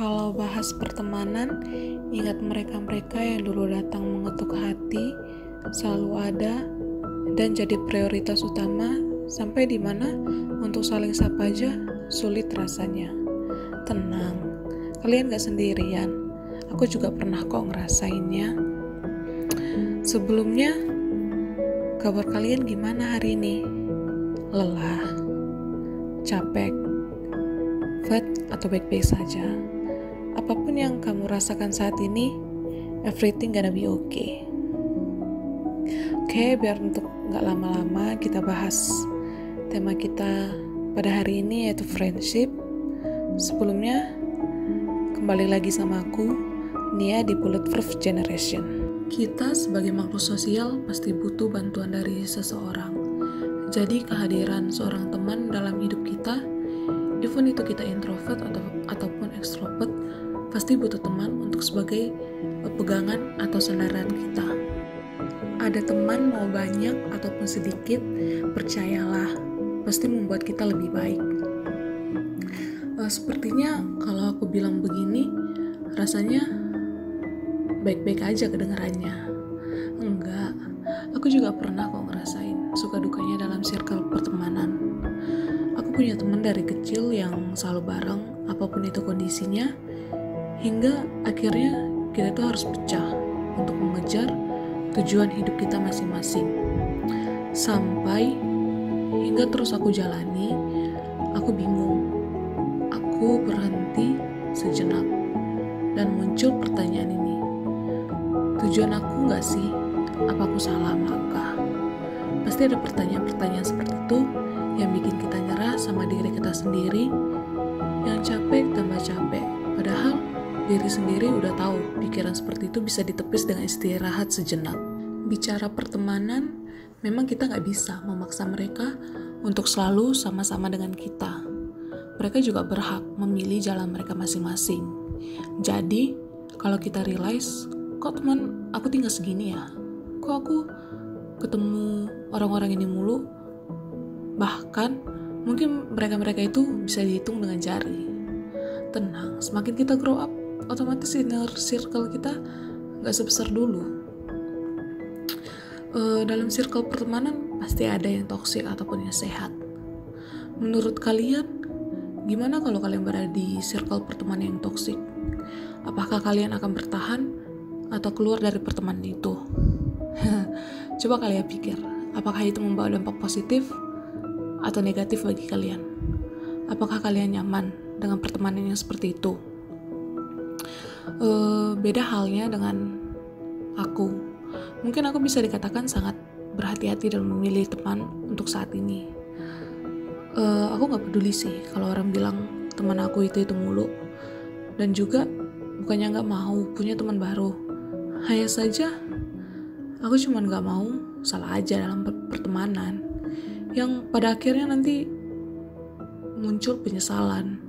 Kalau bahas pertemanan, ingat mereka-mereka yang dulu datang mengetuk hati, selalu ada, dan jadi prioritas utama, sampai di mana untuk saling sapa aja sulit rasanya. Tenang, kalian gak sendirian. Aku juga pernah kok ngerasainnya. Sebelumnya, kabar kalian gimana hari ini? Lelah? Capek? Fat atau baik-baik saja? Apapun yang kamu rasakan saat ini, everything gonna be okay. Oke, biar untuk gak lama-lama kita bahas tema kita pada hari ini, yaitu friendship. Sebelumnya, kembali lagi sama aku, Nia di Bulletproof Generation. Kita sebagai makhluk sosial pasti butuh bantuan dari seseorang. Jadi kehadiran seorang teman dalam hidup kita, even itu kita introvert ataupun extrovert, pasti butuh teman untuk sebagai pegangan atau sandaran kita. Ada teman mau banyak ataupun sedikit, percayalah, pasti membuat kita lebih baik. Sepertinya kalau aku bilang begini, rasanya baik-baik aja kedengarannya. Enggak, aku juga pernah kok ngerasain suka dukanya dalam circle pertemanan. Aku punya teman dari kecil yang selalu bareng, apapun itu kondisinya, hingga akhirnya kita tuh harus pecah untuk mengejar tujuan hidup kita masing-masing. Sampai hingga terus aku jalani, aku bingung. Aku berhenti sejenak dan muncul pertanyaan ini. Tujuan aku nggak sih? Apa aku salah melangkah? Pasti ada pertanyaan-pertanyaan seperti itu yang bikin kita nyerah sama diri kita sendiri, yang capek tambah capek. Padahal diri sendiri udah tahu pikiran seperti itu bisa ditepis dengan istirahat sejenak. Bicara pertemanan, memang kita nggak bisa memaksa mereka untuk selalu sama-sama dengan kita. Mereka juga berhak memilih jalan mereka masing-masing. Jadi, kalau kita realize, kok teman aku tinggal segini ya? Kok aku ketemu orang-orang ini mulu? Bahkan, mungkin mereka-mereka itu bisa dihitung dengan jari. Tenang, semakin kita grow up, otomatis inner circle kita gak sebesar dulu. Dalam circle pertemanan pasti ada yang toksik ataupun yang sehat. Menurut kalian, gimana kalau kalian berada di circle pertemanan yang toksik? Apakah kalian akan bertahan atau keluar dari pertemanan itu? Coba kalian pikir, apakah itu membawa dampak positif atau negatif bagi kalian? Apakah kalian nyaman dengan pertemanan yang seperti itu? Beda halnya dengan aku. Mungkin aku bisa dikatakan sangat berhati-hati dalam memilih teman untuk saat ini. Aku gak peduli sih kalau orang bilang teman aku itu mulu. Dan juga bukannya gak mau punya teman baru. Hanya saja aku cuma gak mau salah aja dalam pertemanan, yang pada akhirnya nanti muncul penyesalan.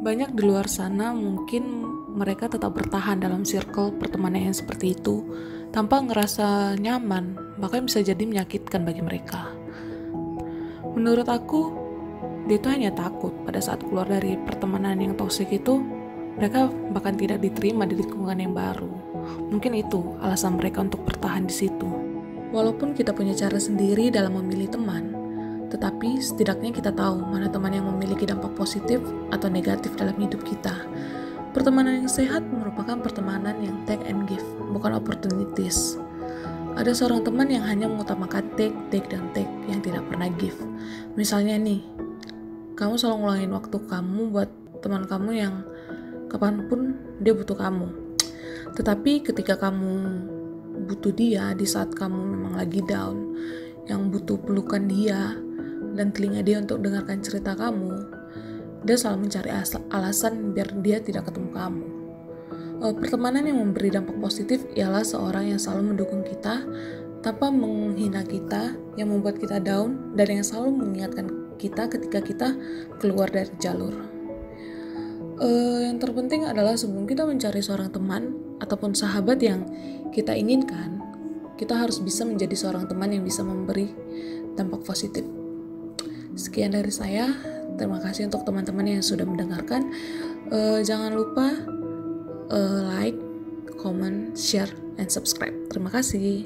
Banyak di luar sana mungkin mereka tetap bertahan dalam circle pertemanan yang seperti itu tanpa ngerasa nyaman, bahkan bisa jadi menyakitkan bagi mereka. Menurut aku, dia itu hanya takut pada saat keluar dari pertemanan yang toksik itu, mereka bahkan tidak diterima di lingkungan yang baru. Mungkin itu alasan mereka untuk bertahan di situ. Walaupun kita punya cara sendiri dalam memilih teman, tetapi setidaknya kita tahu mana teman yang memiliki dampak positif atau negatif dalam hidup kita. Pertemanan yang sehat merupakan pertemanan yang take and give, bukan opportunities. Ada seorang teman yang hanya mengutamakan take, dan take, yang tidak pernah give. Misalnya nih, kamu selalu ngulangin waktu kamu buat teman kamu yang kapanpun dia butuh kamu. Tetapi ketika kamu butuh dia di saat kamu memang lagi down, yang butuh pelukan dia dan telinga dia untuk dengarkan cerita kamu, dia selalu mencari alasan biar dia tidak ketemu kamu. Pertemanan yang memberi dampak positif ialah seorang yang selalu mendukung kita tanpa menghina kita, yang membuat kita down, dan yang selalu mengingatkan kita ketika kita keluar dari jalur. Yang terpenting adalah sebelum kita mencari seorang teman ataupun sahabat yang kita inginkan, kita harus bisa menjadi seorang teman yang bisa memberi dampak positif. Sekian dari saya, Terima kasih untuk teman-teman yang sudah mendengarkan. Jangan lupa like, comment, share, and subscribe. Terima kasih.